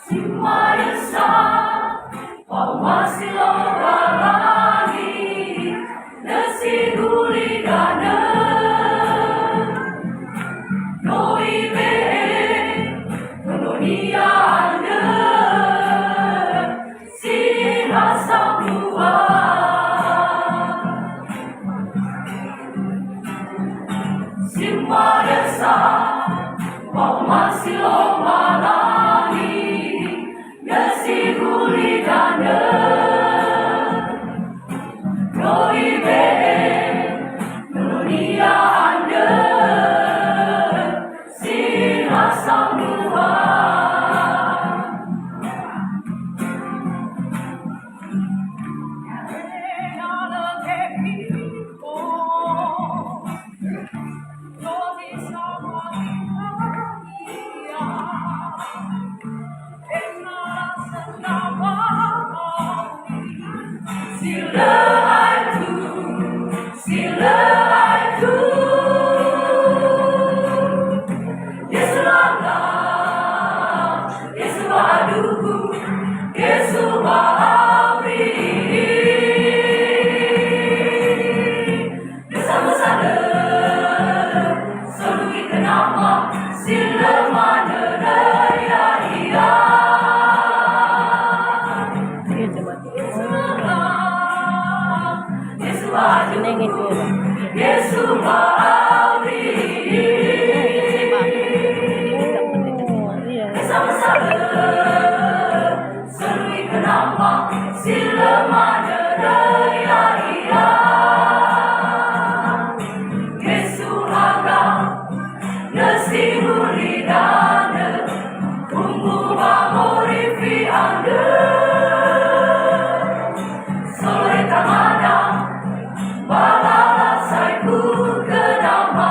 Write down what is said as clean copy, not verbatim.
Simayasa, pamasilobalani, nasihuligana, noibe, koloniana, sinasamua. Simayasa, pamasilobalani, nasihuligana, noibe, koloniana, sinasamua. Sila aku, sila aku, Yesu Allah, Yesu aduku, Yesu maafri, bersama sana, selalu kita nama, sila mana raya ia. Yesu maafri, bersama-sama seruit nama sila mana raya ia. Yesu agam nasihuligana, tunggu mamorifi anda, sore tamadam balala saiku kenama.